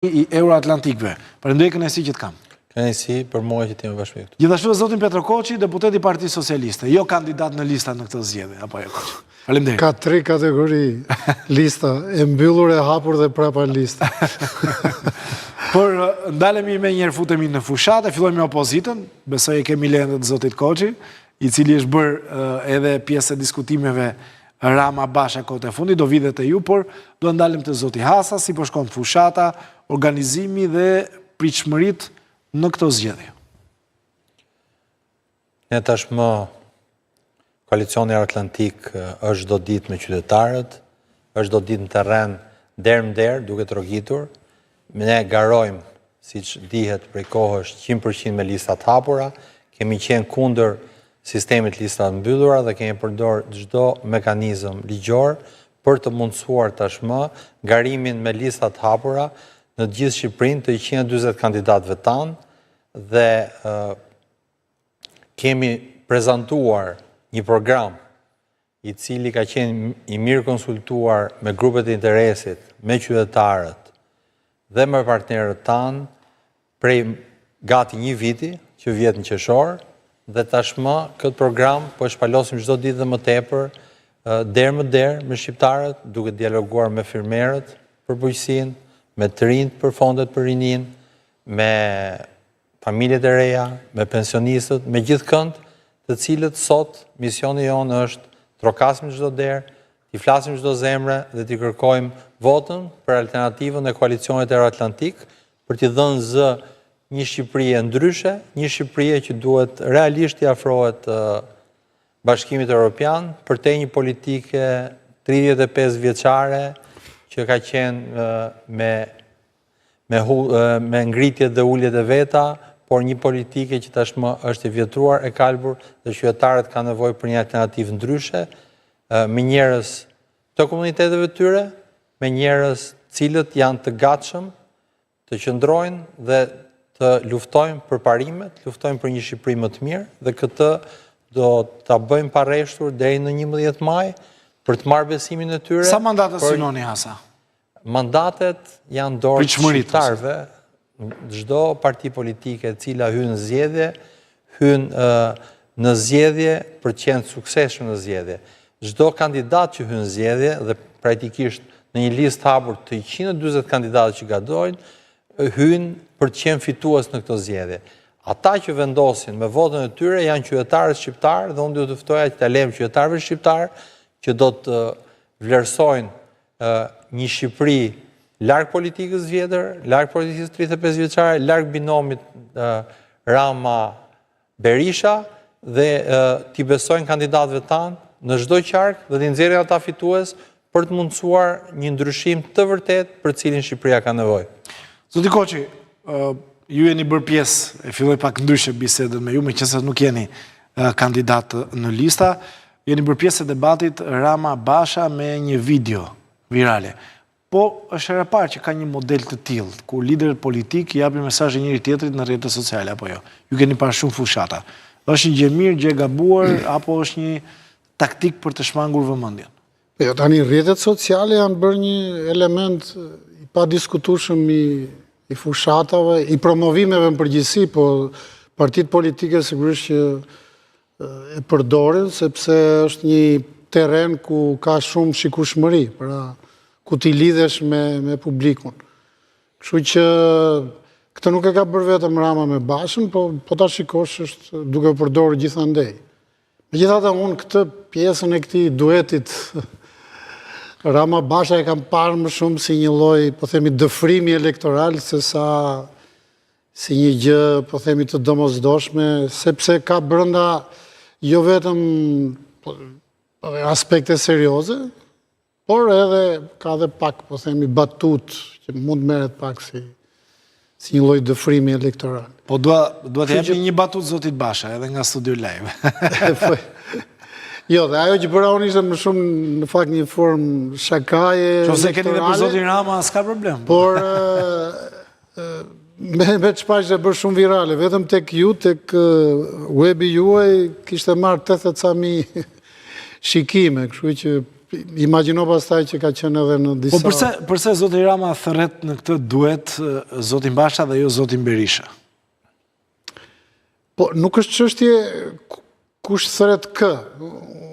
I Euroatlantikëve. Përndoj kënaqësi që të kam. Kënaqësi për mua që t'jemi bashkë me këtu. Gjithashtu zotin Petro Koçi, deputet i Partisë Socialiste, jo kandidat në lista në këtë zgjedhje, apo jo Koçi. Faleminderit. Ka 3 kategori lista, e mbyllur, e hapur dhe prapa lista. Por ndalemi me njerë futemi në fushat, e fillojmë me opozitën, besoj e kemi lëndë të zotit Koçi, i cili është bërë edhe pjesë e diskutimeve Rama Basha kote fundi, do vidhet e ju, por do ndalim të zoti Hasa, si po shkon fushata, organizimi dhe pritshmërit në këto zgjedhje. Ne tashmë koalicioni Atlantik është çdo ditë me qytetarët, është çdo ditë në terren der, duke trogitur. Ne garojmë, siç dihet prej kohësh, 100% me listat hapura, kemi qenë kundër sistemit listat mbyllura dhe kemi përdor çdo mekanizëm ligjor për të mundësuar tashmë garimin me listat hapura në gjithë Shqipërinë të 140 kandidatëve tanë dhe kemi prezantuar një program i cili ka qenë i mirë konsultuar me grupet e interesit, me qytetarët dhe me partnerët tanë prej gati një viti që vjet në qershor. Dhe tashmë këtë program po e shpalosim çdo ditë dhe më tepër der më der me shqiptarët, duke dialoguar me firmerët për bujqësinë, me të rinjt për fondet për rinin, me familjet e reja, me pensionistët, me gjithëkënd, të cilët sot misioni jonë është trokasim çdo der, t'i flasim çdo zemre dhe t'i kërkojmë votën për alternativën e koalicionit Euroatlantik për t'i dhënë zë një Shqipëri e ndryshe, një Shqipëri që duhet realisht t'i afrohet Bashkimit Evropian për te një politike 35 vjeçare që ka qenë me ngritjet dhe uljet e veta, por një politike që tashmë është e vjetruar, e kalbur dhe qytetarët kanë nevojë për një alternativë ndryshe, me njerëz të komuniteteve tyre, me njerëz cilët janë të gatshëm të qëndrojnë dhe të luftojmë për parimet, luftojmë për një Shqipëri më të mirë dhe këtë do ta bëjmë pa rreshtur deri në 11 maj për të marrë besimin e tyre. Sa mandatet synoni Hasa? Mandatet janë dorë të shqiptarëve. Çdo parti politike e cila hyn në zgjedhje, hyn në zgjedhje për të qenë suksesshëm në zgjedhje. Çdo kandidat që hyn në zgjedhje dhe praktikisht në një listë hapur të 140 kandidatë që gadojnë, hyn për të qenë fitues në këto zgjedhje. Ata që vendosin me votën e tyre janë qytetarët shqiptarë dhe unë do të ftoja që ta lejmë qytetarëve shqiptarë që do të vlerësojnë një Shqipëri larg politikës vjetër, larg politikës 35 vjeçare, larg binomit Rama Berisha dhe t'i besojnë kandidatëve tanë në çdo qark dhe t'i nxjerrin ata fitues për të mundësuar një ndryshim të vërtet për cilin Shqipëria ka nevojë. Zoti Koçi, ju jeni bërë pjesë, e filloj pak ndryshe bisedën me ju, me qëse nuk jeni kandidat në lista, jeni bërë pjesë e debatit Rama Basha me një video virale. Po, është herë e parë që ka një model të tillë, ku liderët politik japin mesazhe njëri tjetrit në rrjetet sociale, apo jo? Ju keni parë shumë fushata. Është një gjë mirë, gjë e gabuar, apo është një taktik për të shmangur vëmendjen? Jo, tani rrjetet sociale janë bërë një element i pa diskutueshëm i fushatave, i promovimeve në përgjithësi, po partitë politike sigurisht që e përdorin, sepse është një terren ku ka shumë shikueshmëri, pra ku ti lidhesh me publikun. Kështu që këtë nuk e ka bërë vetëm Rama me Bashën, po ta shikosh është duke përdorur gjithandej. Megjithatë unë këtë pjesën e këtij duetit Rama Basha e kam parë më shumë si një lloj, po themi, dëfrimi elektoral se sa si një gjë, po themi, të domosdoshme, sepse ka brenda jo vetëm aspekte serioze, por edhe ka dhe pak, po themi, batut që mund merret pak si një lloj dëfrimi elektoral. Po dua të japni një batut zotit Basha edhe nga Studio Live. Jo, dhe ajo që bëra unë ishte më shumë në fakt një formë shakaje elektorale. Qofse keni dhe për zotin Rama, s'ka problem. Por me çfarë ishte bërë shumë virale, vetëm tek ju, tek webi juaj kishte marrë 80 ca mijë shikime, kështu që imagjino pastaj që ka qenë edhe në disa... Po përse zoti Rama thërret në këtë duet zotin Basha dhe jo zotin Berisha? Po, nuk është çështje kush thret kë.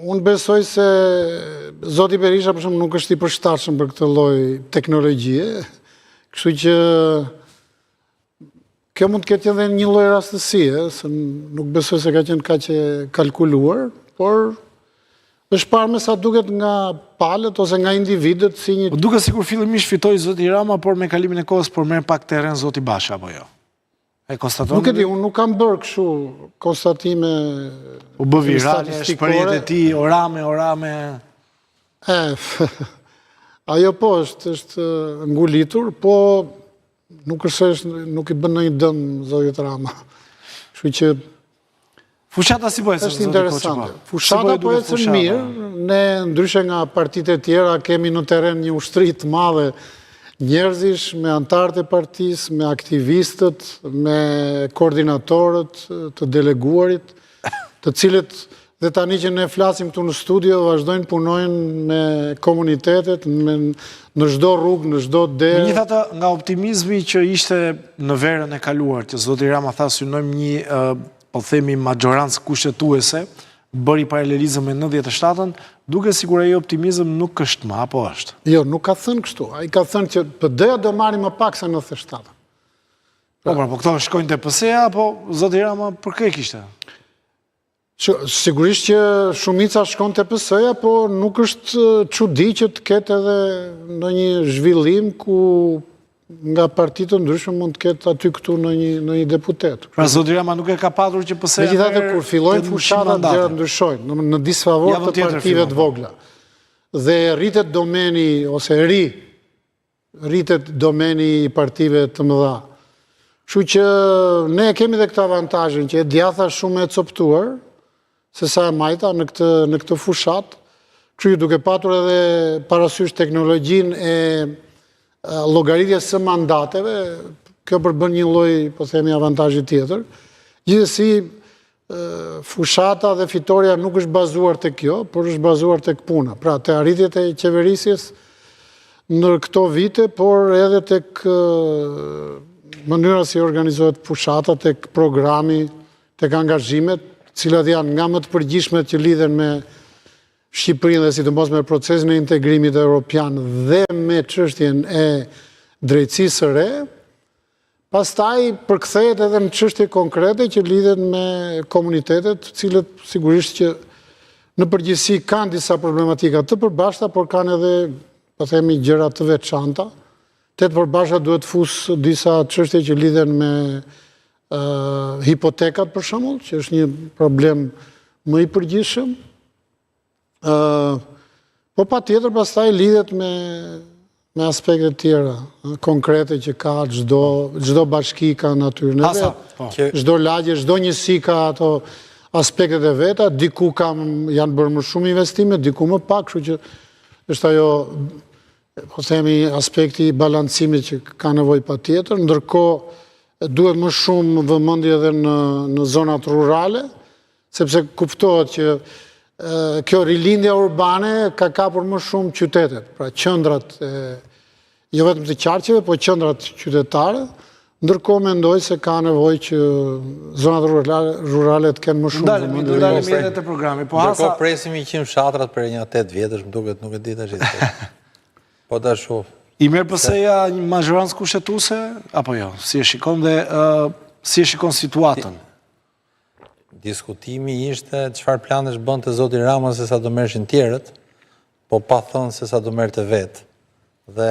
Unë besoj se zoti Berisha për shembull nuk është i përshtatshëm për këtë lloj teknologjie, kështu që kjo mund të ketë edhe një lloj rastësie, se nuk besoj se ka qenë kaq e kalkuluar, por është parë me sa duket nga palët ose nga individët si një... Duket sikur fillimisht fitoi zoti Rama, por me kalimin e kohës por merr pak terren zoti Basha apo jo? E konstatoni? Nuk e di, unë nuk kam bërë kështu konstatime... U bë virale, shprehjet e tij, orame... Ajo po, është ngulitur, po nuk i bën ndonjë dëm zotit Rama. Kështu që... Fushata si po ecën, është interesante. Fushata po ecën mirë, ne ndryshe nga partitë e tjera kemi në terren një ushtri të madhe njerëzish, me antarët e partisë, me aktivistët, me koordinatorët të deleguarit, të cilët dhe tani që ne flasim këtu në studio, vazhdojnë punojnë me komunitetet, në çdo rrugë, në çdo derë. Megjithatë, nga optimizmi që ishte në verën e kaluar, që zoti Rama tha synojmë një, po themi, majorancë kushtetuese, bëri paralelizëm me 97-ën, duke sikur ai optimizëm nuk është më, apo është? Jo, nuk ka thënë kështu. Ai ka thënë që PD-ja do marri më pak se 97-ën. Po këto shkojnë te PS-ja, apo zoti Rama për kë kishte? Sigurisht që shumica shkon te PS-ja, po nuk është çudi që të ketë edhe ndonjë zhvillim ku nga partitë të ndryshme mund të ketë aty këtu në një deputet. Pra zoti Rama nuk e ka patur që PS-ja... Megjithatë, kur fillojnë fushatat, gjërat ndryshojnë, në disfavor të partive të vogla. Dhe rritet domeni, ose rritet domeni i partive të mëdha. Kështu që ne kemi dhe këtë avantazhin që e djatha shumë e coptuar, se sa e majta në këtë fushat, kështu që duke patur edhe parasysh teknologjinë e llogaritjes së mandateve, kjo përbën një lloj, po themi, avantazhi tjetër. Gjithsesi, fushata dhe fitoria nuk është bazuar tek kjo, por është bazuar tek puna. Pra, te arritjet e qeverisjes në këto vite, por edhe tek mënyra si organizohet fushata, tek programi, tek angazhimet, cilat janë nga më të përgjithshmet që lidhen me Shqipërinë dhe sidomos me procesin e integrimit evropian dhe me çështjen e drejtësisë së re, pastaj përkthehet edhe në çështje konkrete që lidhen me komunitetet, të cilët sigurisht që në përgjithësi kanë disa problematika të përbashkëta, por kanë edhe, po themi, gjëra të veçanta. Të përbashkëta duhet fusë disa çështje që lidhen me hipotekat, për shembull, që është një problem më i përgjithshëm. Po pa tjetër pastaj lidhet me aspekte tjera, konkrete që ka çdo bashki ka natyrën e vet. Çdo lagje, çdo njësi ka ato aspektet e veta, diku janë bërë më shumë investime, diku më pak, kështu që është ajo, po themi, aspekti i balancimit që ka nevojë patjetër, ndërkohë duhet më shumë vëmendje edhe në zonat rurale, sepse kuptohet që kjo rilindja urbane ka kapur më shumë qytetet, pra qendrat, jo vetëm të qarqeve, po qendrat qytetare, ndërkohë mendoj se ka nevojë që zonat rurale të kenë më shumë vëmendje. Do dalemi edhe te programi. Ndërkohë presim 100 fshatrat për një 8 vjetësh, më duket, nuk e di tash. Po ta shoh. I merr PS-ja një mazhorancë kushtetuese apo jo? Si e shikon dhe si e shikon situatën? Diskutimi ishte çfarë planesh bënte zoti Rama se sa do merrshin tjerët, po pa thënë se sa do merrte vetë. Dhe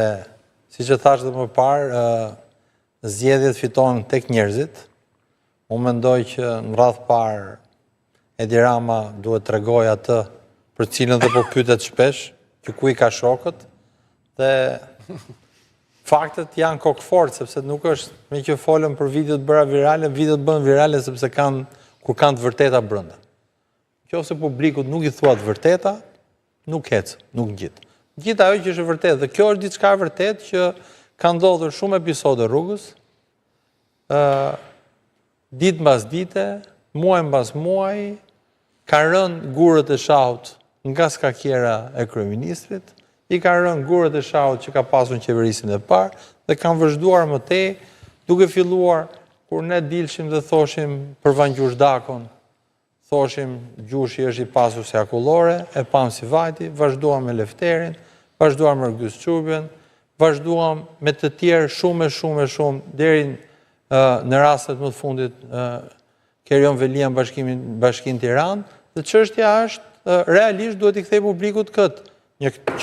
siç e thash edhe më parë, zgjedhjet fitohen tek njerëzit. Unë mendoj që në radhë parë Edi Rama duhet t'rregojë atë për cilën dhe po pyetet shpesh, që ku i ka shokët, dhe faktet janë kokëfort, sepse nuk është me që folën për videot bëra virale, videot bën virale sepse kur kanë të vërteta brenda. Nëse publikut nuk i thua të vërteta, nuk ecë, nuk gjit. Gjit ajo që është e vërtetë, dhe kjo është diçka e vërtetë që ka ndodhur shumë episode rrugës, ditë mbas dite, muaj mbas muaj, ka rënë gurët e shahut nga skakjera e kryeministrit, i ka rënë gurët e shahut që ka pasur në qeverisin e parë dhe kanë vazhduar më tej, duke filluar kur ne dilshim dhe thoshim për Vangjushdakon, thoshim Gjushi është i pasur si akullore, e pam si vajti, vazhduam me Lefterin, vazhduam me Rgys Çubjen, vazhduam me të tjerë shumë, deri në rastet më të fundit Kerion Velia në Bashkinë Tiranë, dhe çështja është realisht duhet i kthej publikut këtë,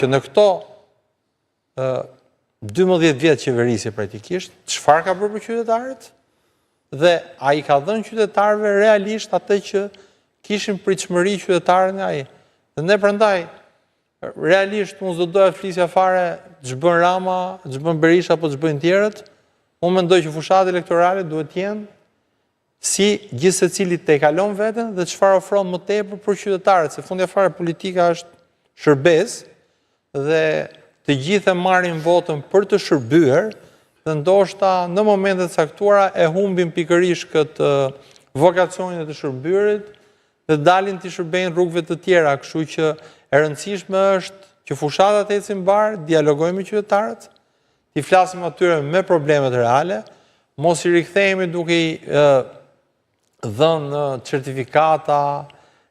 që në këto 12 vjetë qeverisje praktikisht, çfarë ka bërë për qytetarët? Dhe a i ka dhënë qytetarëve realisht atë që kishin pritshmëri qytetarët nga ai. Dhe ne prandaj, realisht unë s'do doja flisja fare ç'bën Rama, ç'bën Berisha apo ç'bëjnë tjerët. Unë mendoj që fushat elektorale duhet jenë si gjithë secili te kalon veten dhe çfarë ofron më tepër për qytetarët, se fundja fare politika është shërbes dhe të gjithë e marrin votën për të shërbyer dhe ndoshta në momentet caktuara e humbin pikërisht këtë vokacionin e të shërbyrit dhe dalin të shërbejnë rrugëve të tjera, kështu që e rëndësishme është që fushatat ecin bar, dialogojmë me qytetarët, t'i flasim atyre me problemet reale, mos i rikthehemi duke i dhënë certifikata,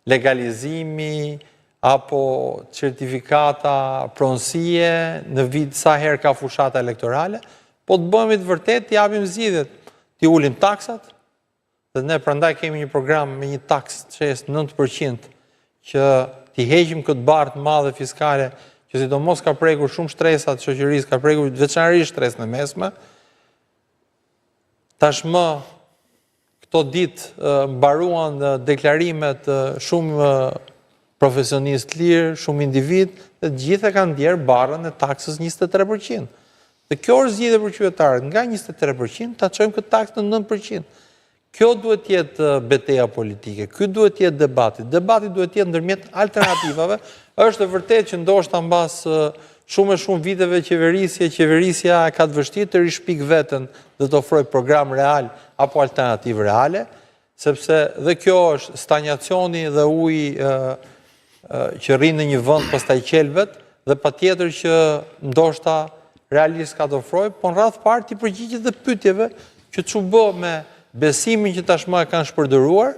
legalizimi, apo certifikata pronësie në vit sa herë ka fushata elektorale, po të bëhemi të vërtet, t'i japim zgjidhjet, t'i ulim taksat, dhe ne prandaj kemi një program me një taks që është 9%, që t'i heqim këtë barë të madhe fiskale, që sidomos ka prekur shumë shtresat shoqërisë, ka prekur veçanërisht stresën e mesme. Tashmë këto ditë mbaruan deklarimet shumë profesionist lirë, shumë individ, dhe gjithë e kanë ndjerë barën e taksës 23%. Dhe kjo është zgjidhje për qytetarët, nga 23% ta çojmë këtë taksë në 9%. Kjo duhet jetë betejë politike, ky duhet jetë debati. Debati duhet jetë ndërmjet alternativave. Është e vërtetë që ndoshta mbas shumë viteve qeverisja ka të vështirë të rishpik veten dhe të ofrojë program real apo alternativë reale, sepse dhe kjo është stagnacioni dhe uji që rrinë në një vend pastaj qelvet, dhe patjetër që ndoshta realisht ka të ofrojë, po në radh parë ti përgjigjet dhe pyetjeve që çu bë me besimin që tashmë e kanë shpërdoruar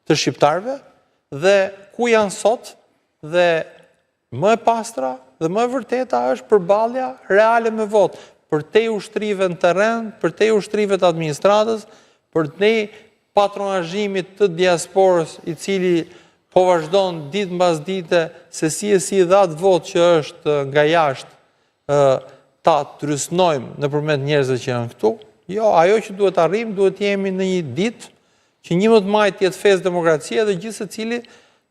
të shqiptarëve dhe ku janë sot, dhe më e pastra dhe më e vërteta është përballja reale me votë, për te ushtrive në terren, për te ushtrive të administratës, për te patronazhimit të diasporës i cili po vazhdon ditë mbas dite se si dha atë votë që është nga jashtë ta trysnojmë nëpërmjet njerëzve që janë këtu. Jo, ajo që duhet arrijmë, duhet jemi në një ditë që 11 maj të jetë festë demokracie dhe gjithë secili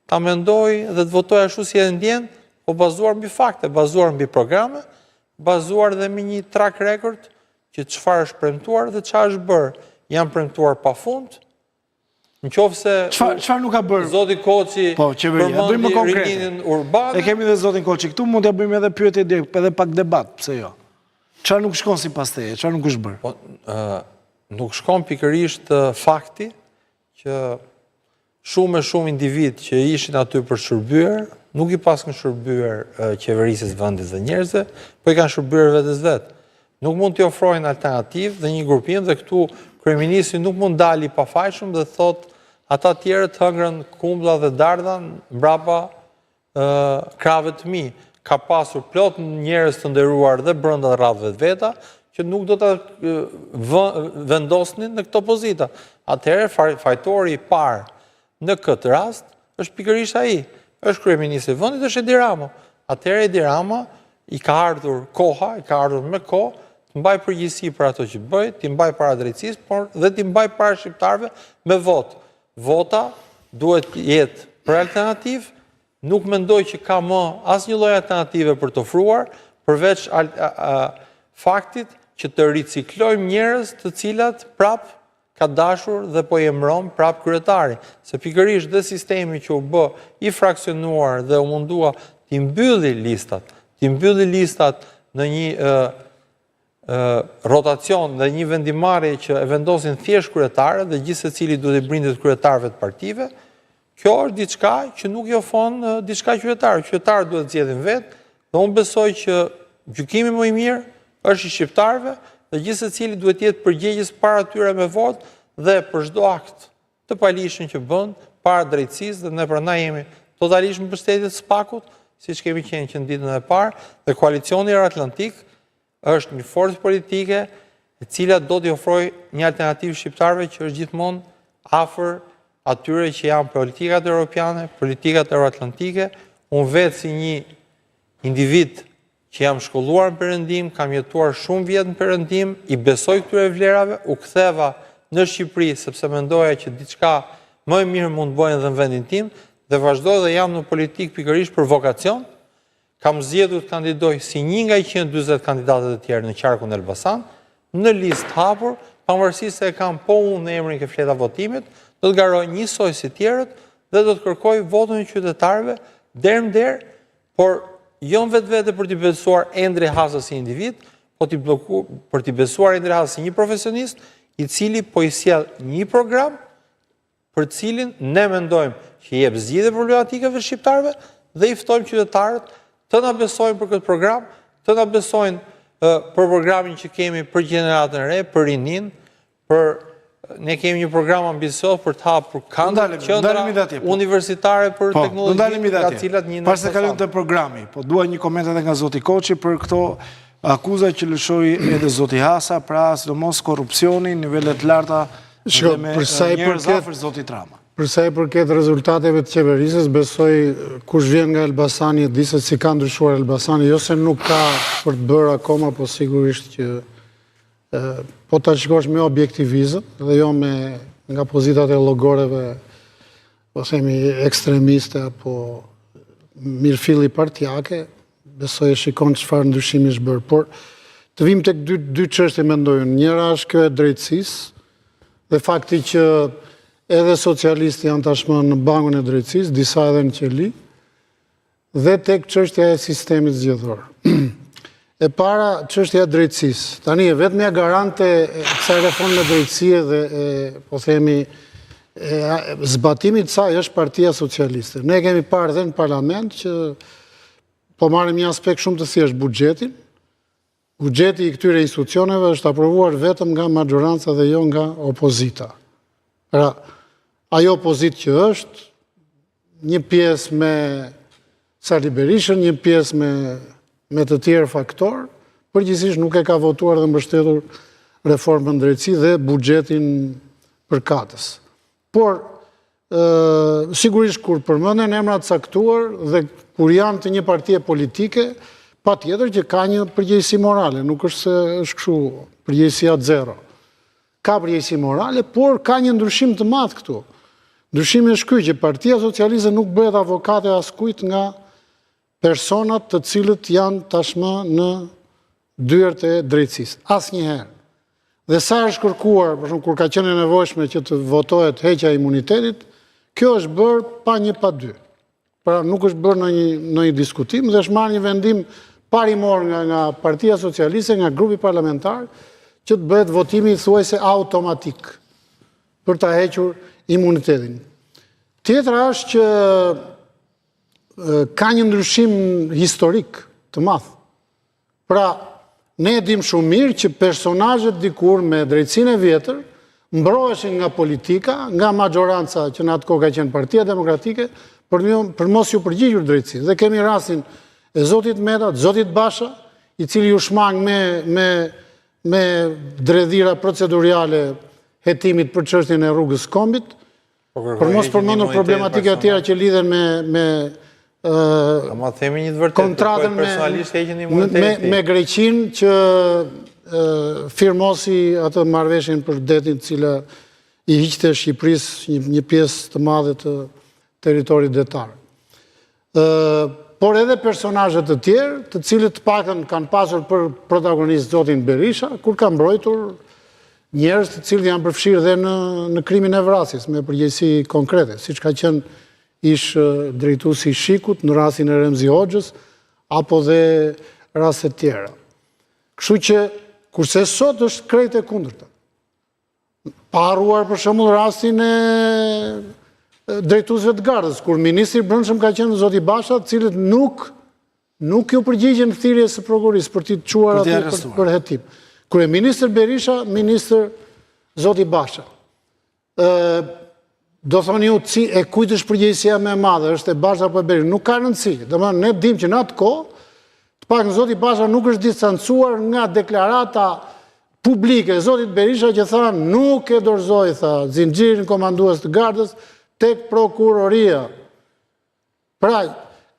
ta mendojë dhe të votojë ashtu si e ndjen, po bazuar mbi fakte, bazuar mbi programe, bazuar dhe me një track record që çfarë është premtuar dhe çfarë është bërë. Janë premtuar pafund. Nëse çfarë nuk ka bërë Zoti Koçi qeveria, bëjmë më konkrete. rininin urbane. E kemi dhe zotin Koçi këtu, mund t'ja bëjmë edhe pyetje direkt, edhe pak debat, pse jo? Çfarë nuk shkon sipas teje, çfarë nuk është bërë? Po, nuk shkon pikërisht fakti që shumë individ që ishin aty për shërbyer, nuk i paskën shërbyer qeverisë së vendit dhe njerëzve, po i kanë shërbyer vetes vet. Nuk mund t'i ofrojnë alternativë dhe një grupim, dhe këtu kryeministri nuk mund dali pafajshëm dhe thot ata tjerët hëngrën kumblla dhe dardha mbrapa krave të mi. Ka pasur plot njerëz të nderuar dhe brenda radhëve të veta që nuk do ta vendosnin në këto pozita. Atëherë fajtori i parë në këtë rast është pikërisht ai, është kryeministri i vendit, është Edi Rama. Atëherë Edi Rama i ka ardhur koha, i ka ardhur me kohë të mbaj përgjegjësi për ato që bëj, të mbaj para drejtësisë, por dhe të mbaj para shqiptarëve me votë. Vota duhet jetë për alternativë. Nuk mendoj që ka më asnjë lloj alternative për të ofruar, përveç faktit që të riciklojmë njerëz të cilat prap ka dashur dhe po i emëron prap kryetari. Se pikërisht dhe sistemi që u bë i fraksionuar dhe u mundua t'i mbylli listat në një rotacion dhe një vendimarrje që e vendosin thjesht kryetarët dhe gjithë secili duhet i brindet kryetarëve të partive, kjo është diçka që nuk i ofron diçka qytetarë. Qytetarët duhet të zgjedhin vetë, dhe unë besoj që gjykimi më i mirë është i shqiptarëve, dhe gjithë secili duhet jetë përgjegjës para tyre me votë dhe për çdo akt të palishëm që bën para drejtësisë, dhe ne prandaj jemi totalisht në mbështetje të SPAK-ut, siç kemi qenë që në ditën e parë, dhe koalicioni Euroatlantik është një forcë politike e cila do t'i ofrojë një alternativë shqiptarëve që është gjithmonë afër atyre që janë politikat europiane, politikat euroatlantike. Unë vetë si një individ që jam shkolluar në Perëndim, kam jetuar shumë vjet në Perëndim, i besoj këtyre vlerave, u ktheva në Shqipëri sepse mendoja që diçka më e mirë mund të bëjnë edhe në vendin tim, dhe vazhdoj dhe jam në politikë pikërisht për vokacion. Kam zgjedhur të kandidoj si një nga 140 kandidatët e tjerë në qarkun e Elbasan, në listë hapur, pavarësisht se e kam po unë në emrin ke fleta votimit, do të garoj njësoj si tjerët dhe do të kërkoj votën e qytetarëve derë më derë, por jo në vetë për t'i besuar Endre Hasa si individ, po për t'i besuar Endre Hasa si një profesionist, i cili po i sjell një program për cilin ne mendojmë që jep zgjidhje problematikave shqiptarëve dhe i ftojmë qytetarët të na besojnë për këtë program, të na besojnë për programin që kemi për gjeneratën e re, për rinin, ne kemi një program ambicios për të hapur qendra universitare për teknologji, nga cilat një pas se kalojmë te programi, po dua një koment edhe nga zoti Koçi për këto akuza që lëshoi edhe zoti Hasa, pra sidomos korrupsioni, nivelet larta dhe me njerëz afër zotit Rama. Për sa i përket rezultateve të qeverisës, besoj kush vjen nga Elbasani di se si ka ndryshuar Elbasani, jo se nuk ka për të bërë akoma, po sigurisht që po ta shikosh me objektivizëm dhe jo me nga pozitat e llogoreve, po themi ekstremiste apo mirëfilli partijake, besoj e shikon çfarë ndryshimi është bërë. Por të vim tek dy çështje mendoj unë. Njëra është kjo e drejtësisë dhe fakti që edhe socialistë janë tashmë në bankun e drejtësisë, disa edhe në qeli, dhe tek çështja e sistemit zgjedhor. E para, çështja e drejtësisë. Tani e vetmja garante e kësaj reforme drejtësie dhe po themi zbatimit të saj është Partia Socialiste. Ne kemi parë dhe në parlament që po marrim një aspekt shumë të thjeshtë, buxhetin. Buxheti i këtyre institucioneve është aprovuar vetëm nga maxhoranca dhe jo nga opozita. Pra, ajo opozitë që është, një pjesë me Sali Berishën, një pjesë me të tjerë faktorë, përgjithsisht nuk e ka votuar dhe mbështetur reformën drejtësi dhe buxhetin përkatës. Por, sigurisht kur përmenden emra të caktuar dhe kur janë të një partie politike, patjetër që ka një përgjegjësi morale, nuk është se është kështu përgjegjësia zero. Ka përgjegjësi morale, por ka një ndryshim të madh këtu. Ndryshimi është ky që Partia Socialiste nuk bëhet avokate askujt nga personat të cilët janë tashmë në dyert e drejtësisë. Asnjëherë. Dhe sa është kërkuar, për shembull kur ka qenë e nevojshme që të votohet heqja e imunitetit, kjo është bërë pa një pa dy. Pra nuk është bërë në një diskutim dhe është marrë një vendim parimor nga Partia Socialiste, nga grupi parlamentar, që të bëhet votimi thuajse automatik për ta hequr imunitetin. Tjetra është që ka një ndryshim historik të madh. Pra, ne dim shumë mirë që personazhet dikur me drejtsinë e vjetër mbroheshin nga politika, nga maxhoranca që në atë kohë ka qenë Partia Demokratike, për mos ju përgjigjur drejtësi. Dhe kemi rastin e zotit Meta, zotit Basha, i cili ju shmang me dredhira proceduriale hetimit për çështjen e rrugës Kombit, për mos përmendur problematike të tjera që lidhen me kontratën me Greqinë që firmosi atë marrëveshjen për detin cila i hiqte Shqipërisë një pjesë të madhe të teritorit detar. Por edhe personazhe të tjerë, të cilët të paktën kanë pasur për protagonist zotin Berisha, kur ka mbrojtur njerëz të cilët janë përfshirë dhe në krimin e vrasjes me përgjegjësi konkrete, siç ka qenë ish drejtuesi i Shikut në rastin e Remzi Hoxhës apo dhe raste të tjera. Kështu që kurse sot është krejt e kundërta. Pa harruar për shembull rastin drejtuesve të gardës, kur ministri i Brendshëm ka qenë zoti Basha, të cilët nuk ju përgjigjen thirrjes së prokurorisë për t'i çuar aty për hetim. Kryeministri Berisha, ministër zoti Basha. Do thoni ju e kujt është përgjegjësia më e madhe, është e Basha apo e Berisha? Nuk ka rëndësi. Domethënë ne dimë që në atë kohë, të paktën zoti Basha nuk është distancuar nga deklarata publike e zotit Berisha që tha nuk e dorëzoi tha zinxhirin komandues të gardës tek prokuroria. Pra,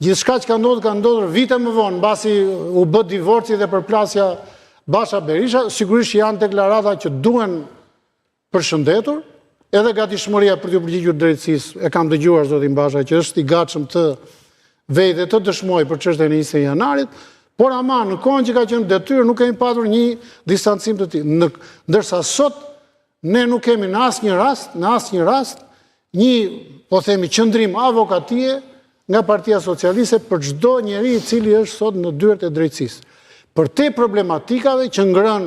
gjithçka që ka ndodhur vite më vonë, mbasi u bë divorci dhe përplasja Basha-Berisha, sigurisht janë deklarata që duhen përshëndetur, edhe gatishmëria për t'u përgjigjur drejtësisë, e kam dëgjuar zotin Basha që është i gatshëm të vejë dhe të dëshmojë për çështjen e 20 janarit, por ama në kohën që ka qenë detyrë nuk kemi patur një distancim të tillë. Ndërsa sot ne nuk kemi në asnjë rast një, po themi, qëndrim avokatie nga Partia Socialiste për çdo njeri i cili është sot në dyert e drejtësisë. Për te problematikave që ngrën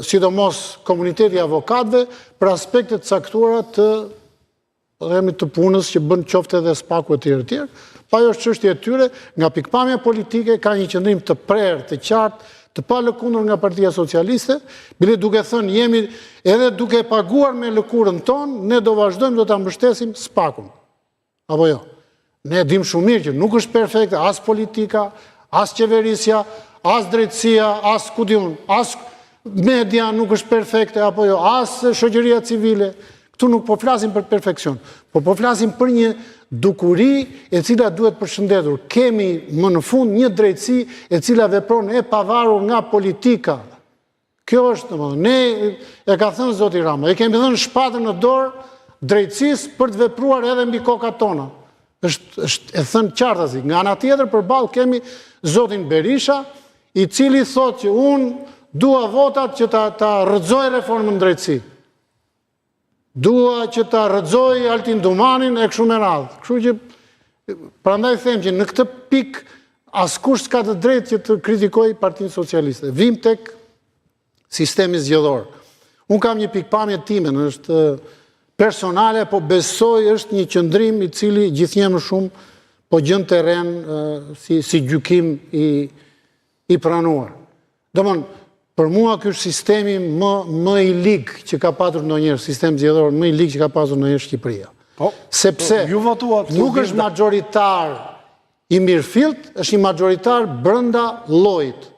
sidomos komuniteti i avokatëve për aspektet caktuara të punës që bën qoftë edhe spaku e tjerë. Pa jo është çështje e tyre, nga pikpamja politike ka një qëndrim të prerë, të qartë, të pa lëkundur nga Partia Socialiste, bile duke thënë jemi edhe duke paguar me lëkurën tonë, ne do vazhdojmë do ta mbështesim spakun. Apo jo? Ne dim shumë mirë që nuk është perfekte as politika, as qeverisja, as drejtësia, as kudiun, as media nuk është perfekte, apo jo, as shoqëria civile. Këtu nuk po flasim për perfekcion, po flasim për një dukuri e cila duhet përshëndetur. Kemi më në fund një drejtësi e cila vepron e pavarur nga politika. Kjo është, ne e ka thënë zoti Rama, e kemi dhënë shpatën në dorë drejtësisë për të vepruar edhe mbi kokat tona. Është e thënë qartësi. Nga ana tjetër përballë kemi zotin Berisha, i cili thotë që unë dua votat që ta rrëzoj reformën drejtësi. Dua që ta rrëzoj Altin Dumanin e kështu me radhë. Kështu që prandaj them që në këtë pikë askush s'ka të drejtë që të kritikojë Partinë Socialiste. Vim tek sistemi zgjedhor. Unë kam një pikpamje time, është personale, po besoj është një qëndrim i cili gjithnjë më shumë po gjen terren si gjykim i pranuar. Domthon, për mua ky është sistemi më i ligë që ka patur ndonjëherë, sistem zgjedhor më i ligë që ka pasur ndonjëherë Shqipëria. Sepse nuk është majoritar i mirëfillt, është një majoritar brenda llojit.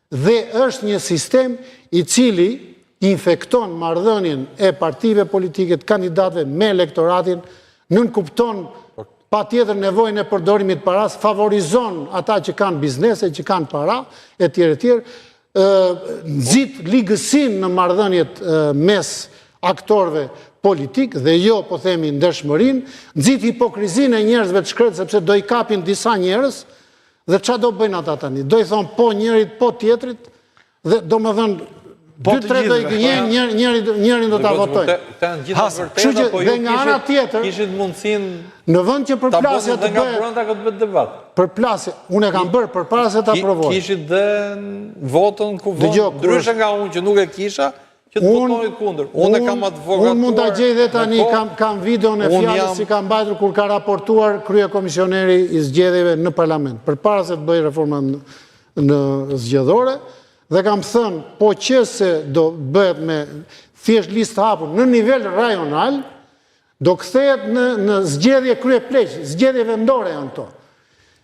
Dhe është një sistem i cili infekton marrëdhënien e partive politike të kandidatëve me elektoratin, nënkupton patjetër nevojën e përdorimit paras, favorizon ata që kanë biznese, që kanë para, etj. Nxit ligësin në marrëdhëniet mes aktorëve politik dhe jo, po themi, ndershmërinë, nxit hipokrizinë e njerëzve të shkretë sepse do i kapin disa njerëz dhe çfarë do bëjnë ata tani? Do i thonë po njërit, po tjetrit dhe domethënë 2-3 do i njërin do ta votojnë. Këta janë gjithë vërteta, po ju kishit mundësinë në vend që përplasja të nga brenda këtë bëhet debat. Përplasja, unë e kam bërë përpara se ta provoj. Kishit dhe votën ku vonë, ndryshe nga unë që nuk e kisha, që të votonit kundër. Unë e kam advokatuar. Unë mund ta gjej dhe tani kam videon e fjalës si ka mbajtur kur ka raportuar kryekomisioneri i zgjedhjeve në parlament, përpara se të bëjë reformën në zgjedhore. Dhe kam thënë, po që se do bëhet me thjesht listë hapur në nivel rajonal, do kthehet në zgjedhje kryepleq, zgjedhje vendore janë to.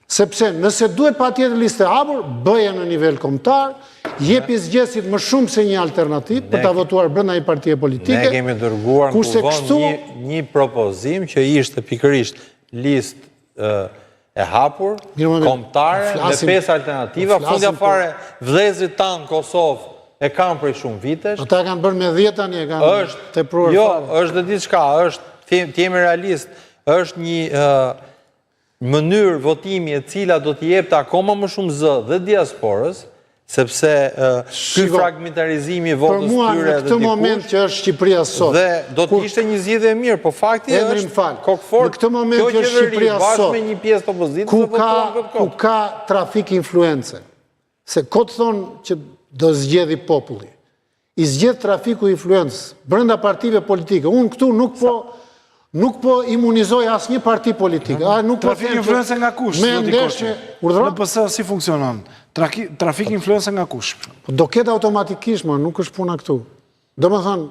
Sepse nëse duhet patjetër listë hapur, bëje në nivel kombëtar, jepi zgjedhësit më shumë se një alternativë për ta votuar brenda një partie politike. Ne kemi dërguar në kuvend një propozim që ishte pikërisht listë e hapur, kombëtare, me 5 alternativa, fundja fare vëllezërit tanë Kosovë e kanë prej shumë vitesh. Ata kanë bërë me 10 tani e kanë tepruar fare. Jo, është dhe diçka, të jemi realist, është një mënyrë votimi e cila do t'i jepte akoma më shumë zë dhe diasporës, sepse ky fragmentarizimi i votës tyre dhe dikush. Për mua në këtë moment që është Shqipëria sot. Dhe do t'ishte një zgjidhje e mirë, po fakti është kokfort kjo qeveri bashkë me një pjesë të opozitës ku ka trafik influence. Se kot thonë që do zgjedhi populli. I zgjedh trafiku influencë brenda partive politike. Unë këtu nuk po imunizoj asnjë parti politik. Nuk po Trafik influence nga kush? Me ndeshje, urdhëro? NPS si funksionon? Trafik influence nga kush? Do ketë automatikisht, nuk është puna këtu. Do më thënë,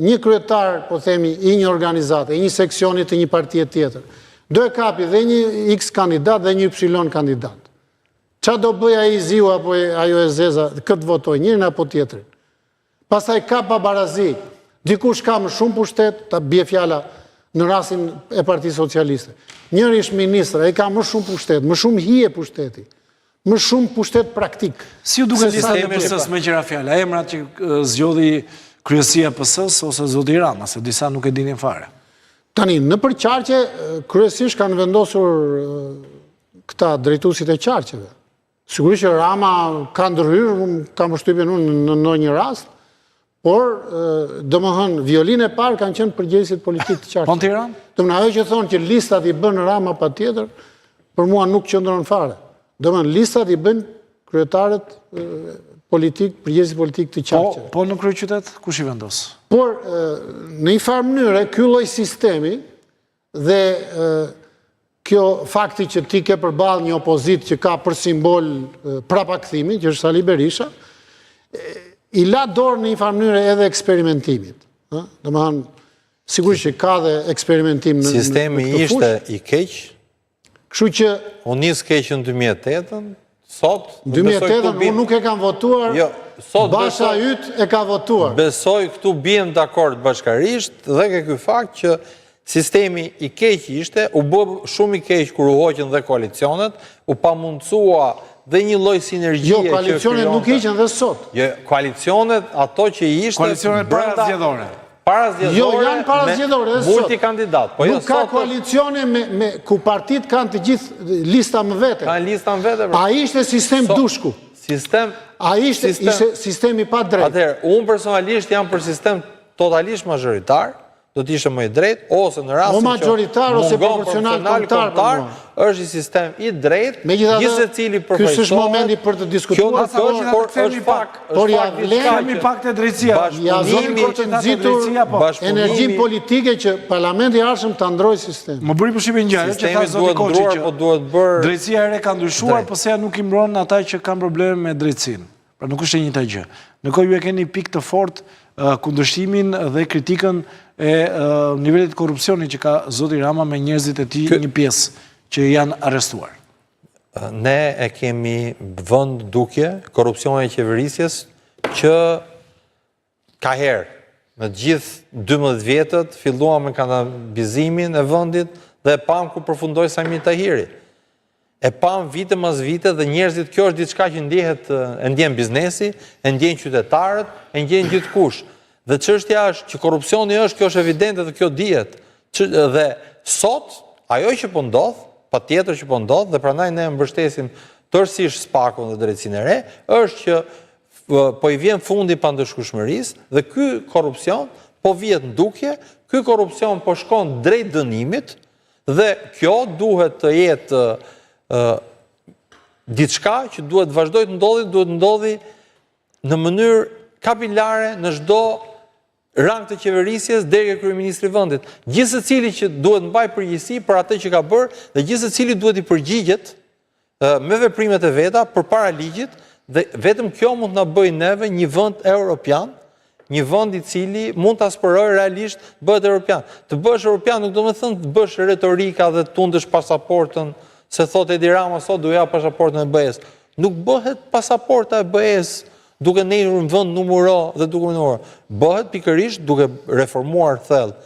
një kryetar, po themi, i një organizate, i një seksionit të një partije tjetër, do e kapi dhe një X kandidat dhe një Y kandidat. Qa do bëja i ziu apo ajo e zeza, këtë votoj, njërin apo tjetërin. Pastaj ka babarazi, dikush ka më shumë pushtet, ta bje fjala në rastin e Partisë Socialiste. Njëri është ministra, e ka më shumë pushtet, më shumë hije pushteti, më shumë pushtet praktik. Si u duke lista e PS-s me qëra fjala, emrat që zgjodhi kryesia PS-s ose zoti Rama, se disa nuk e dinin fare? Tani, në përqarqe, kryesisht kanë vendosur këta drejtuesit e qarqeve. Sigurisht që Rama ka ndërhyrë, kam përshtypjen unë në një rast, por, do më thënë, violinë e parë kanë qenë përgjegjësit politik të qarqeve. Po në Tiranë? Do më ajo që thonë që listat i bën Rama pa tjetër, për mua nuk qëndron fare. Do më listat i bën kryetarët politik, përgjegjësit politik të qarqeve. Po në kryeqytet, kush i vendos? Por, në një farë mënyre, ky lloj sistemi dhe kjo fakti që ti ke përballë një opozit që ka për simbol prapakthimi, që është Sali Berisha, i la dorë në një farë mënyre edhe eksperimentimit. Do më thënë, sigurisht që ka dhe eksperimentim në këtë fushë. Sistemi ishte i keq, kështu që unë nis keq në 2008-ën, sot... 2008-ën unë nuk e kam votuar, Basha yt e ka votuar. Besoj këtu biem dakord bashkarisht dhe ke ky fakt që sistemi i keq ishte, u bë shumë i keq kur u hoqën dhe koalicionet, u pamundësua dhe një lloj sinergjie që koalicionet nuk ishin dhe sot. Jo, koalicionet ato që ishte koalicionet parazgjedhore. Jo, janë parazgjedhore dhe sot. Multikandidat. Nuk ka koalicione ku partit kanë të gjithë lista më vete. Kanë lista më vete. A ishte sistem dushku. A ishte sistemi pa drejt. Atëherë, unë personalisht jam për sistem totalisht mazhoritar, do të ishte më i drejt, ose në rastin që magjoritar ose proporcional kombëtar, është i sistem i drejt, gjithse cili përfaqësohet. Ky është momenti për të diskutuar. Është fakt. Por ja vlen pak të drejtësia. Ja zonë për të nxitur energjinë politike që Parlamenti i Arshëm ta ndrojë sistemin. Më bëri përshtypje një gjë që tha zoti Koçi që drejtësia e re ka ndryshuar, po se nuk i mbron ata që kanë probleme me drejtësinë. Pra nuk është e njëjta gjë. Në kohë ju e keni pikë të fortë kundërshtimin dhe kritikën e nivelit korrupsioni që ka zoti Rama me njerëzit e tij një pjesë që janë arrestuar. Ne e kemi vënd dukje korrupsioni e qeverisjes që ka herë, me gjithë 12 vjetët, filluam me kanabizimin e vendit dhe e pam ku përfundoi Sami Tahiri. E pam vite mas vite dhe njerëzit, kjo është diçka që ndjehet, e ndjen biznesi, e ndjen qytetarët, e ndjen gjithkush. Dhe çështja është që korrupsioni është, kjo është evidente dhe kjo dihet. Dhe sot, ajo që po ndodh, patjetër që po ndodh, dhe prandaj ne mbështesim tërësisht SPAK-un dhe drejtsinë e re, është që po i vjen fundi pandëshkueshmërisë dhe ky korrupsion po vihet ndukje, ky korrupsion po shkon drejt dënimit dhe kjo duhet të jetë diçka që duhet vazhdoj të ndodhi, duhet ndodhi në mënyrë kapilare në çdo rang të qeverisjes deri te kryeministri i vendit. Gjithsesi cili që duhet mbaj përgjegjësi për atë që ka bërë dhe gjithsesi cili duhet i përgjigjet me veprimet e veta përpara ligjit dhe vetëm kjo mund të na bëjë neve një vend europian, një vend i cili mund ta aspirojë realisht bëhet europian. Të bësh europian nuk do të thënë të bësh retorika dhe të tundësh pasaportën, se thotë Edi Rama sot do ja pasaportën e BE-s. Nuk bëhet pasaporta e BE-s duke nejur në vend numëro dhe duke numëro. Bëhet pikërisht duke reformuar thellë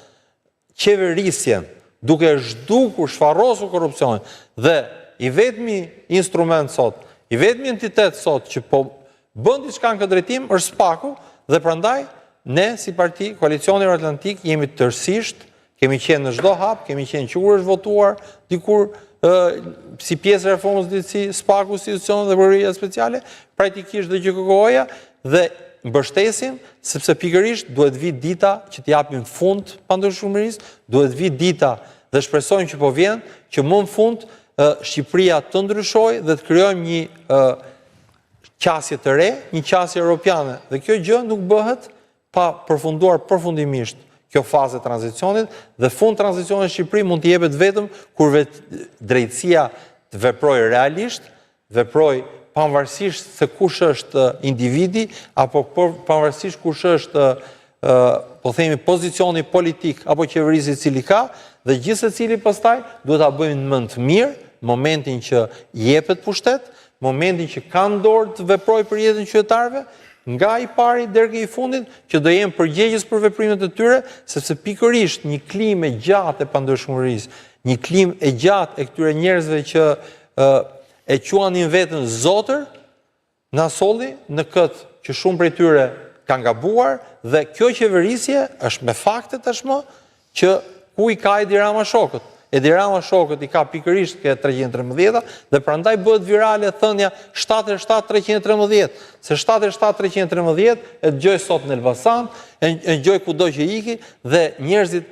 qeverisjen, duke zhdukur, shfarrosur korrupsionin. Dhe i vetmi instrument sot, i vetmi entitet sot që po bën diçka në këtë drejtim është SPAK-u dhe prandaj ne si parti Koalicioni Euroatlantik jemi tërësisht, kemi qenë në çdo hap, kemi qenë që kur është votuar dikur si pjesë e reformës drejtësi, SPAK-u, institucionet dhe përgjigje speciale, praktikisht dhe që kërkoja dhe mbështesim, sepse pikërisht duhet vi dita që t'japim fund pandëshkueshmërisë, duhet vi dita dhe shpresojmë që po vjen, që më në fund Shqipëria të ndryshojë dhe të krijojmë një qasje të re, një qasje europiane. Dhe kjo gjë nuk bëhet pa përfunduar përfundimisht. kjo fazë e tranzicionit, dhe fund tranzicionit në Shqipëri mund të jepet vetëm kur drejtësia të veproj realisht, veproj pavarësisht se kush është individi, apo pavarësisht kush është, po themi, pozicioni politik apo qeverisi cili ka, dhe gjithë se cili pastaj duhet ta bëjmë në mënd të mirë, momentin që jepet pushtet, momentin që kanë dorë të veproj për jetën qytetarëve, nga i pari deri i fundit, që do jenë përgjegjës për veprimet e tyre, sepse pikërisht një klim e gjatë e pandërshmërisë, një klim e gjatë e këtyre njerëzve që e quanin veten zotër, na solli në këtë që shumë prej tyre kanë gabuar, dhe kjo qeverisje është me fakte tashmë që ku i ka Edi Rama shokët. Edi Rama shokët i ka pikërisht ke 313, dhe prandaj bëhet virale thënia 77-313, se 77-313 e dëgjoj sot në Elbasan, e dëgjoj kudo që iki, dhe njerëzit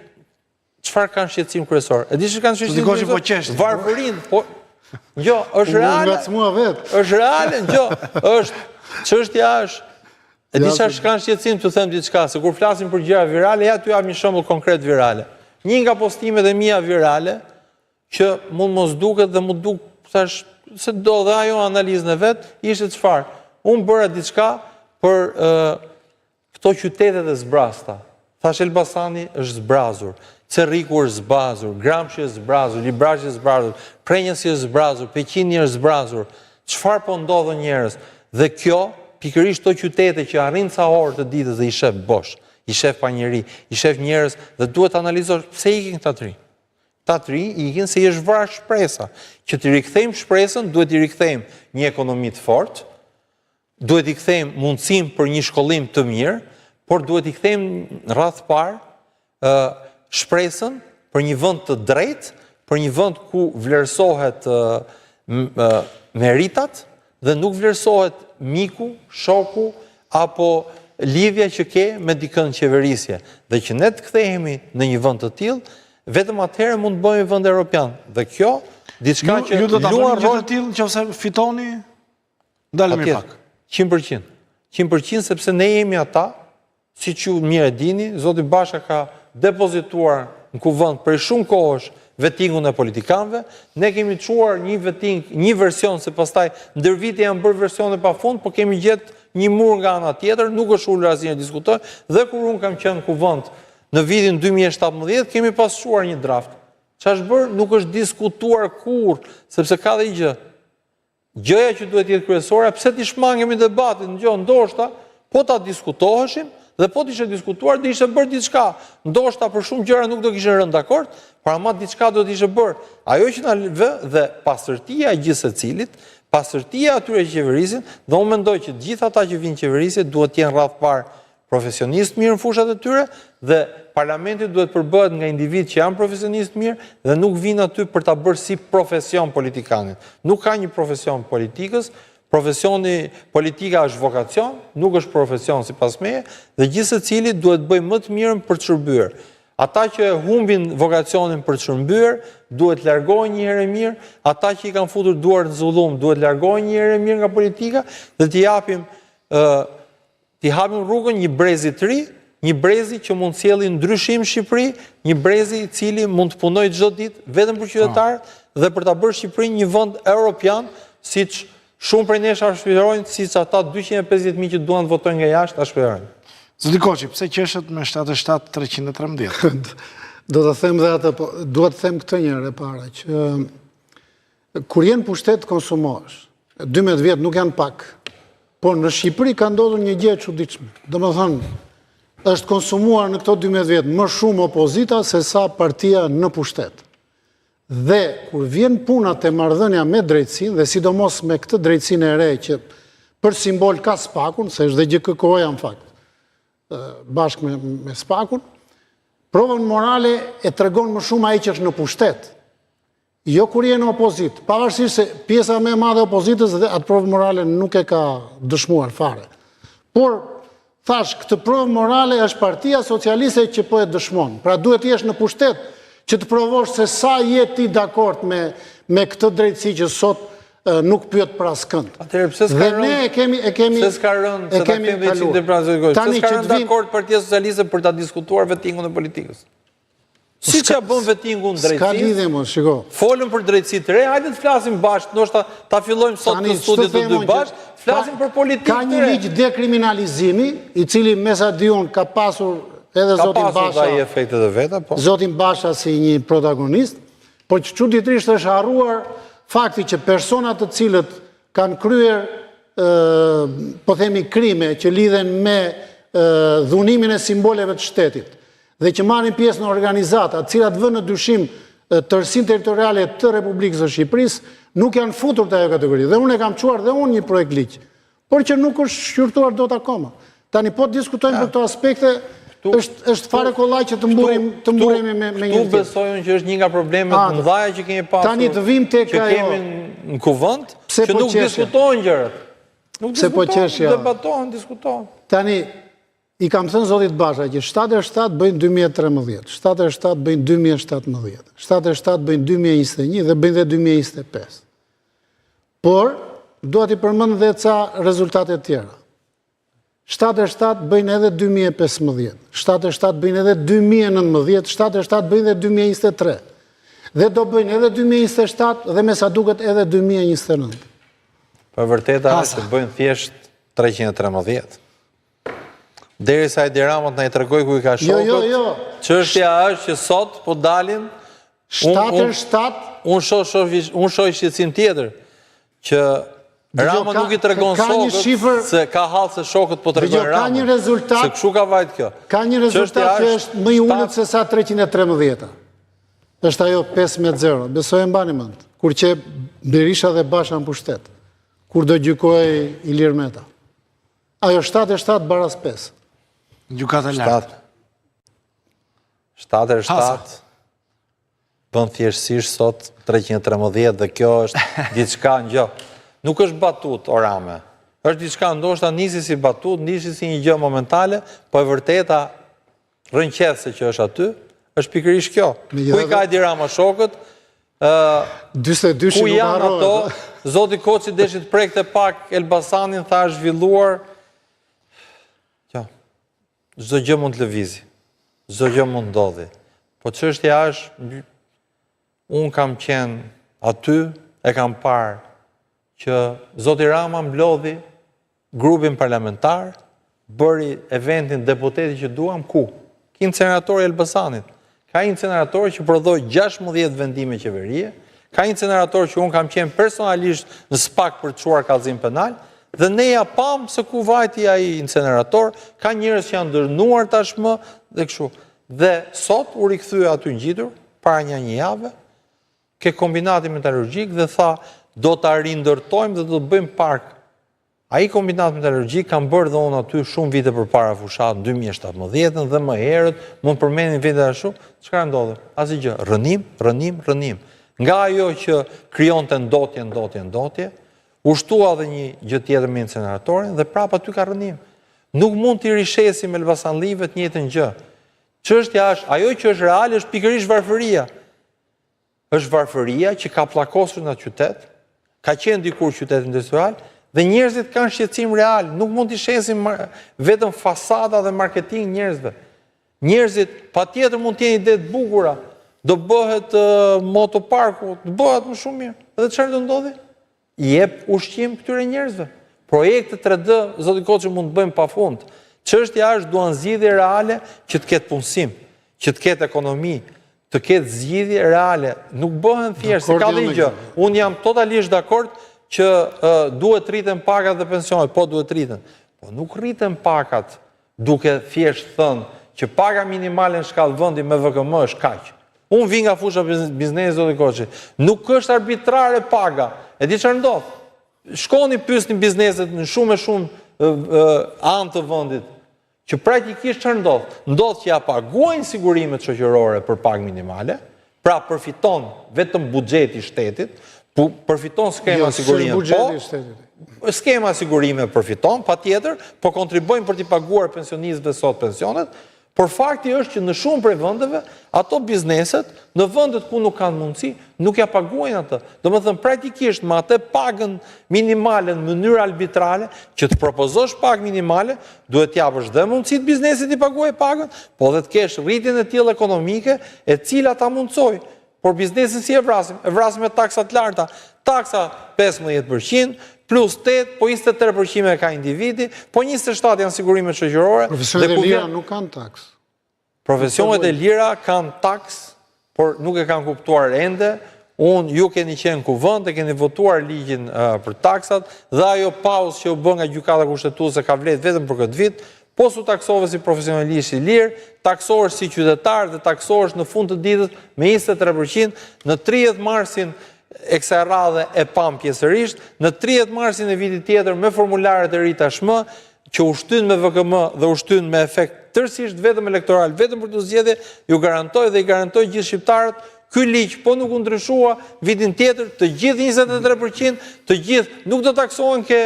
çfarë kanë shqetësim kryesor? E di çfarë kanë shqetësim kryesor? Varfërinë, po jo, është reale. Është reale, jo, është çështja është. E di çfarë kanë shqetësim të them diçka, se kur flasim për gjëra virale, ja ty jam një shembull konkret virale. Një nga postimet e mia virale, që mund mos duket dhe mu duk, thash, se do dhe ajo analizën e vetë, ishte çfarë? Unë bëra diçka për këto qytetet e zbrasta. Thash, Elbasani është zbrazur, Cerriku është zbrazur, Gramshi është zbrazur, Librashi është zbrazur, Prenjësi është zbrazur, Peqini është zbrazur. Çfarë po ndodhen njerëz? Dhe kjo, pikërisht to qytete që arrin ca orë të ditës dhe i shef bosh, i shef pa njeri, i shef njerëz, dhe duhet analizosh pse ikin këta tri. Këta tri ikin se i është vrarë shpresa. Që të rikthejmë shpresën, duhet i rikthejmë një ekonomi të fortë, duhet i kthejmë mundësim për një shkollim të mirë, por duhet i kthejmë në radhë parë shpresën për një vend të drejtë, për një vend ku vlerësohet meritat dhe nuk vlerësohet miku, shoku apo lidhja që ke me dikën qeverisje, dhe që ne të kthehemi në një vend të tillë, vetëm atëherë mund të bëhemi vend evropian. Dhe kjo, diçka që ju do ta bëni gjë të tillë nëse fitoni, ndalemi pak. 100%. 100% sepse ne jemi ata, siç ju mirë e dini, zoti Basha ka depozituar në kuvend prej shumë kohësh vetingun e politikanëve, ne kemi çuar një veting, një version, se pastaj ndër vite janë bërë versione pafund, por kemi gjetë një mur nga ana tjetër, nuk është ulur asnjë diskutoj, dhe kur unë kam qenë në kuvend në vitin 2017, kemi pasur një draft. Ç'është bërë? Nuk është diskutuar kurrë, sepse ka dhe gjë. Gjëja që duhet jetë kryesore, pse ti shmangemi debatin, ndoshta po ta diskutoheshim, dhe po të ishte diskutuar, dhe ishte bërë diçka. Ndoshta për shumë gjëra nuk do kishin rënë dakord, por ama diçka do të ishte bërë. Ajo që na vë dhe pastërtia e gjithë secilit, pastërtia atyre që qeverisin, dhe unë mendoj që gjithë ata që vinë qeverisin duhet të jenë radh parë profesionistë mirë në fushat e tyre, dhe parlamenti duhet përbëhet nga individ që janë profesionistë mirë dhe nuk vinë aty për ta bërë si profesion politikanit. Nuk ka një profesion politikës. Profesioni politika është vokacion, nuk është profesion sipas meje, dhe gjithë secili duhet bëjë më të mirën për të shërbyer. Ata që humbin vokacionin për të shërbyer, duhet largohen një herë mirë, ata që i kanë futur duart në zullum, duhet largohen një herë mirë nga politika dhe t'i hapim rrugën një brezi të ri, një brezi që mund sjellë ndryshim në Shqipëri, një brezi i cili mund të punojë çdo ditë vetëm për qytetarët dhe për ta bërë Shqipërinë një vend evropian, siç shumë prej nesh shpirojnë, siç ata 250.000 që duan të votojnë nga jashtë shpirojnë. Zoti Koçi, pse qeshet me 77-313? Do të them dhe atë, po dua të them këtë njëherë para që kur jenë pushtet konsumohesh. 12 vjet nuk janë pak. Por në Shqipëri ka ndodhur një gjë e çuditshme. Domethënë, është konsumuar në këto 12 vjet më shumë opozita se sa partia në pushtet. Dhe kur vjen puna te marrëdhënia me drejtësinë, dhe sidomos me këtë drejtësinë e re që për simbol ka Spakun, se është dhe GKK-ja në fakt, bashkë me Spakun, provën morale e tregon më shumë ai që është në pushtet. Jo kur je në opozit, pavarësisht se pjesa më e madhe e opozitës dhe atë provë morale nuk e ka dëshmuar fare. Por thash, këtë provë morale është Partia Socialiste që po e dëshmon. Pra duhet të jesh në pushtet që të provosh se sa je ti dakord me këtë drejtësi që sot nuk pyet për askënd. Atëherë pse s'ka Dhe rënë? ne Pse s'ka rënë se ta kemi veçin të prazë. Pse s'ka rënë dakord Partia Socialiste për ta diskutuar vettingun e politikës? Si që bën vettingun S'ka drejtësisë? lidhje më, shiko. Folëm për drejtësi të re, hajde të flasim bashkë, ndoshta ta fillojmë sot të studiet të dy bashkë, flasim për politikë Ka një ligj dekriminalizimi, i cili me sa di unë ka pasur edhe Ka zotin pasur Basha. ai efektet e veta, po. Zotin Basha si një protagonist, por që çuditërisht është harruar fakti që personat të cilët kanë kryer, po themi, krime që lidhen me dhunimin e simboleve të shtetit, dhe që marrin pjesë në organizata, të cilat vënë në dyshim tërësinë territoriale të Republikës së Shqipërisë, nuk janë futur të ajo kategori. Dhe unë e kam çuar dhe unë një projekt ligj, por që nuk është shqyrtuar dot akoma. Tani po diskutojmë për këto aspekte, është fare kollaj që të mburemi me një Tu besojnë që është një nga problemet të mëdha që kemi pasur. Tani të vim tek që ajo. kemi në kuvend, Pse që po nuk qeshja? diskutojnë gjërat. Nuk Pse po diskutojnë, qeshja? debatohen, diskutojnë. Tani, i kam thënë zotit Basha që 77 bëjnë 2013, 77 bëjnë 2017, 77 bëjnë 2021 dhe bëjnë dhe 2025. Por, do t'i përmend dhe ca rezultate tjera. 77 bëjnë edhe 2015, 77 bëjnë edhe 2019, 77 bëjnë edhe 2023. Dhe do bëjnë edhe 2027 dhe me sa duket edhe 2029. Për vërteta është që bëjnë thjesht 313. Derisa Edi Rama na i tregoj ku i ka shokët. Jo. Çështja është që sot po dalin 77 unë shoh shqetësim tjetër që Rama nuk i tregon shokët se ka hallë se shokët po tregojnë Rama. Ka një rezultat. Se kshu ka vajt kjo. Ka një rezultat që është më i ulët se sa 313. Është ajo 15-0. Besoj e mbani mend. Kur që Berisha dhe Basha në pushtet. Kur do gjykoj Ilir Meta. Ajo 77 baras 5. Gjykata e lartë. 7-7 bën thjeshtësisht sot 313 dhe kjo është diçka ngjo. Nuk është batut orame. Është diçka ndoshta nisi si batut, nisi si një gjë momentale, po e vërteta rënqethse që është aty, është pikërisht kjo. Ku i ka Edi Rama shokët? 42 ku janë ato? Zoti Koçi deshi të prekte pak Elbasanin, tha është zhvilluar. Çdo gjë mund të lëvizi. Çdo gjë mund ndodhi. Po çështja është, unë kam qenë aty, e kam parë që zoti Rama mblodhi grupin parlamentar, bëri eventin deputeti që duam ku? Ka inceneratori Elbasanit. Ka incenerator që prodhoi 16 vendime qeverie, ka incenerator që unë kam qenë personalisht në SPAK për të çuar kallëzim penal, dhe ne ja pam se ku vajti ai incenerator, ka njerëz që janë dënuar tashmë dhe kështu. Dhe sot u rikthye aty ngjitur para një jave ke kombinati metalurgjik dhe tha do ta rindërtojmë dhe do të bëjmë park. Ai kombinat metalurgjik kam bërë dhe unë aty shumë vite përpara fushat në 2017 dhe më herët, mund përmendin vite ashtu, çka ndodhi? Asgjë, rënim. Nga ajo që krijonte ndotje, ushtua dhe një gjë tjetër me inceneratorin dhe prapa aty ka rënim. Nuk mund t'i rishesim Elbasanlive të njëjtën gjë. Çështja është, ajo që është reale është pikërisht varfëria. Është varfëria që ka pllakosur në qytet, ka qenë dikur qytet industrial dhe njerëzit kanë shqetësim real, nuk mund t'i shesim vetëm fasada dhe marketing njerëzve. Njerëzit patjetër mund të jenë ide të bukura, do bëhet motoparku, do bëhet më shumë mirë. Dhe çfarë do ndodhi? I jep ushqim këtyre njerëzve. Projekte 3D, zoti Koçi, mund të bëjmë pafund. Çështja është duan zgjidhje reale që të ketë punësim, që të ketë ekonomi, të ketë zgjidhje reale. Nuk bëhen thjesht, se ka dhe një gjë. Unë jam totalisht dakord që duhet rriten pagat dhe pensionet, po duhet rriten. Po nuk rriten pagat duke thjesht thënë që paga minimale në shkallë vendi me VKM është kaq. Unë vi nga fusha biznesi, zoti Koçi. Nuk është arbitrare paga. E di çfarë ndodh? Shkoni pyesni bizneset në shumë anë të vendit, që praktikisht çfarë ndodh? Ndodh që ja paguajnë sigurimet shoqërore për pagë minimale, pra përfiton vetëm buxheti i shtetit, përfiton skema sigurime. Po, skema sigurime përfiton, patjetër, po kontribuojnë për t'i paguar pensionistëve sot pensionet, Por fakti është që në shumë prej vendeve, ato bizneset, në vendet ku nuk kanë mundësi, nuk ja paguajnë atë. Do më thënë, praktikisht, me atë pagën minimale në mënyrë arbitrale, që të propozosh pagë minimale, duhet t'japësh dhe mundësit biznesit i paguaj pagën, po dhe të kesh rritjen e tillë ekonomike, e cila ta mundsoj. Por biznesin si e vrasim me taksat larta, taksa 15%, plus 8, po 23% ka individi, po 27 janë sigurimet shoqërore. Profesionet e lira nuk kanë taks. Profesionet e lira kanë taks, por nuk e kanë kuptuar ende. Ju keni qenë kuvend, e keni votuar ligjin për taksat, dhe ajo pauzë që u bë nga gjykata kushtetuese ka vlet vetëm për këtë vit. Po su taksove si profesionalisht i lirë, taksohesh si qytetar dhe taksohesh në fund të ditës me 23%, në 30 marsin e kësaj radhe e pam pjesërisht, në 30 marsin e vitit tjetër me formularet e ri tashmë, që u shtyn me VKM dhe u shtyn me efekt tërësisht vetëm elektoral, vetëm për të zgjedhje, ju garantoj dhe i garantoj gjithë shqiptarët, ky ligj po nuk u ndryshua vitin tjetër, të gjithë 23%, të gjithë nuk do taksohen ke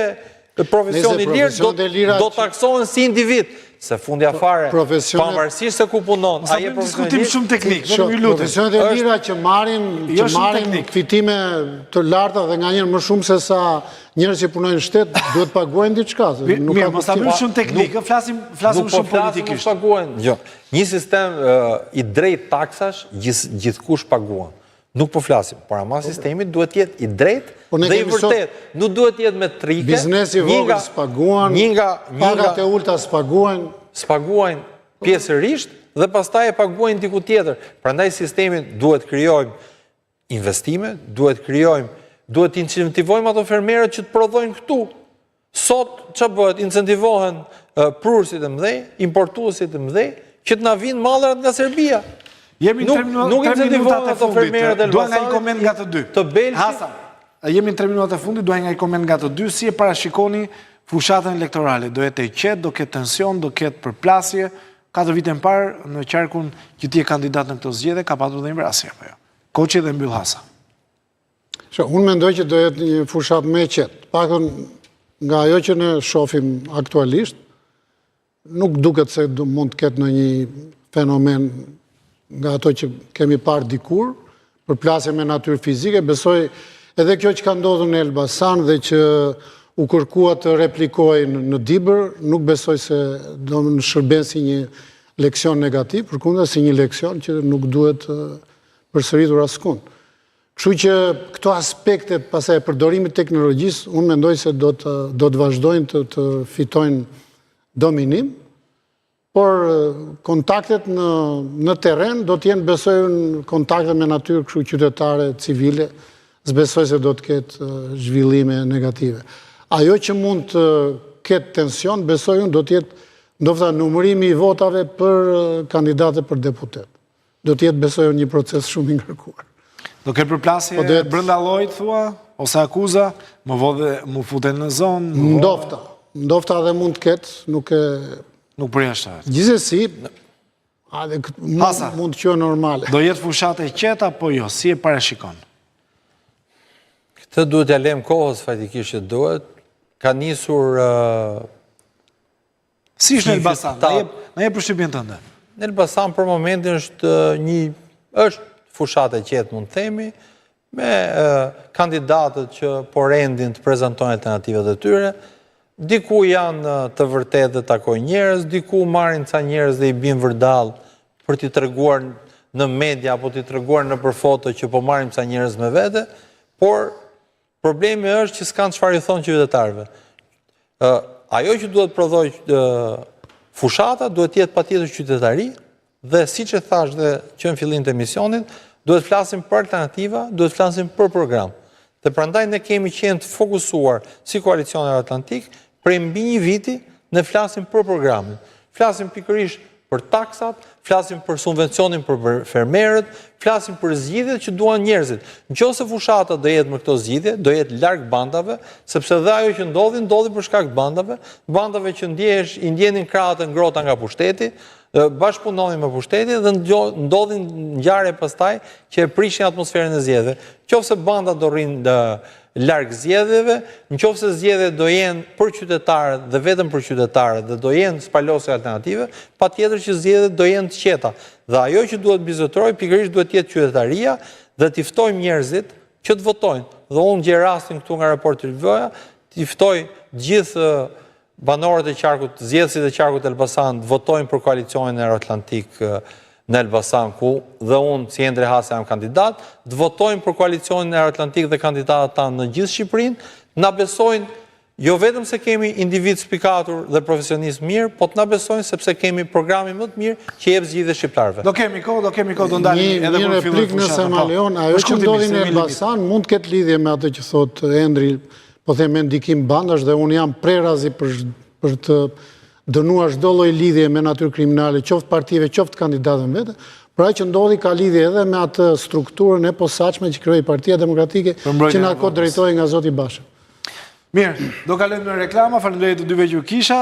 profesioni lirë, do taksohen si individ. Se fundja fare, pavarësisht se ku punon, a je diskutim shumë teknik, profesionet e lira që marrin fitime të larta dhe nga njerë më shumë se sa njerëz që punojnë në shtet, duhet paguajnë diçka. Mirë, mos ta bëjmë shumë teknik, flasim shumë politikisht. Një sistem i drejt taksash, gjithkush paguan. Nuk po flasim, por ama sistemi duhet jetë i drejt dhe i vërtet. Nuk duhet jetë me trike. Biznesi vogël spaguan, pagat e ulta spaguan. Spaguajnë pjesërisht dhe pastaj e paguajnë diku tjetër. Prandaj sistemin duhet krijojmë investime, duhet incentivojmë ato fermerët që të prodhojnë këtu. Sot çfarë bëhet? Incentivohen prurësit e mëdhej, importuesit e mëdhej, që të na vinë mallat nga Serbia. Jemi në 3 minutat e fundit, duha nga një koment nga të dy. Hasan, jemi në 3 minutat e fundit, duha nga një koment nga të dy, si e parashikoni fushatën elektorale? Do jetë e qetë, do ketë tension, do ketë përplasje, 4 vite më parë në qarkun që ti je kandidat në këto zgjedhje, ka patur dhe imbrasje, apo jo? Koçi dhe mbyll Hasa. Unë mendoj që do jetë një fushat më e qetë. Paktën nga ajo që ne shohim aktualisht, nuk duket se mund të ketë në një fenomen nga ato që kemi parë dikur, për plasje me natyrë fizike. Besoj edhe kjo që ka ndodhur në Elbasan dhe që u kërkua të replikojnë në Dibër, nuk besoj se do në shërben si një leksion negativ, përkundër si një leksion që nuk duhet përsëritur askund. Kështu që këto aspekte pasaj përdorimit teknologjisë, unë mendoj se do të vazhdojnë të fitojnë dominim, por kontaktet në teren do t'jenë besojnë kontaktet me natyrë kështu qytetare, civile, zbesoj se do t'ketë zhvillime negative. Ajo që mund të ketë tension, besojnë do t'jetë ndofta numërimi i votave për kandidate për deputet. Do t'jetë besojnë një proces shumë i ngarkuar. Do ketë përplasje brenda llojit, thua, ose akuza, më futen në zonë? Ndofta dhe mund të ketë, nuk përjashtohet. Gjithsesi, mund të qenë normale. Do jetë fushatë e qeta, apo jo? Si e parashikon? Këtë duhet ja lëm kohës, faktikisht që duhet. Ka nisur... Si është në Elbasan? Na jep përshtypjen tënde. Në Elbasan për momentin është fushatë e qetë, mund të themi, me kandidatët që po rendin të prezantojnë alternativat e tyre. Diku janë të vërtet dhe takojnë njerëz, diku marrin ca njerëz dhe i bin vërdall për t'i treguar në media apo t'i treguar në për foto që po marrim ca njerëz me vete, por problemi është që s'kan çfarë i thonë qytetarëve. Ajo që duhet prodhoj fushata duhet jetë patjetër qytetari dhe siç e thash dhe që në fillim të emisionit, duhet flasim për alternativa, duhet flasim për program. Dhe prandaj ne kemi qenë të fokusuar si Koalicioni Atlantik për mbi një viti ne flasim për programin. Flasim pikërisht për taksat, flasim për subvencionin për fermerët, flasim për zgjidhjet që duan njerëzit. Nëse fushata do jetë me këto zgjidhje, do jetë larg bandave, sepse dhe ajo që ndodhi për shkak të bandave që i ndjenin krahët e ngrohta nga pushteti, bashkëpunonin me pushtetin dhe ndodhin ngjarje pastaj që e prishin atmosferën e zgjedhjeve. Qofse banda do rrinë larg zgjedhjeve, nëse zgjedhjet do jenë për qytetarët dhe vetëm për qytetarët dhe do jenë spalose alternative, patjetër që zgjedhjet do jenë të qeta. Dhe ajo që duhet mbizotëroj pikërisht duhet jetë qytetaria dhe t'i ftojmë njerëzit që të votojnë. Dhe unë gjej rastin këtu nga raporti TV-ja, t'i ftoj gjithë banorët e qarkut, zgjedhësit e qarkut Elbasan të votojnë për koalicionin Euroatlantik në Elbasan, ku dhe unë si Endre Hasa jam kandidat, të votojnë për koalicionin Euroatlantik dhe kandidatët tanë në gjithë Shqipërinë, na besojnë jo vetëm se kemi individ spikatur dhe profesionist mirë, po të na besojnë sepse kemi programin më të mirë që jep zgjidhje shqiptarëve. Do kemi kohë, do ndalim edhe për fillim të fushatës. Nëse ma lejon, ajo që ndodhi në Elbasan mund të ketë lidhje me atë që thot Endri, po them me ndikim bandash, dhe unë jam prerazi për të dënuar çdo lloj lidhje me natyrë kriminale, qoftë partive, qoftë kandidatën vetë, pra që ndodhi ka lidhje edhe me atë strukturën e posaçme që krijoi Partia Demokratike që na kodrejtoi nga zoti Basha. Mirë, do kalojmë në reklama, faleminderit të dyve që u kisha.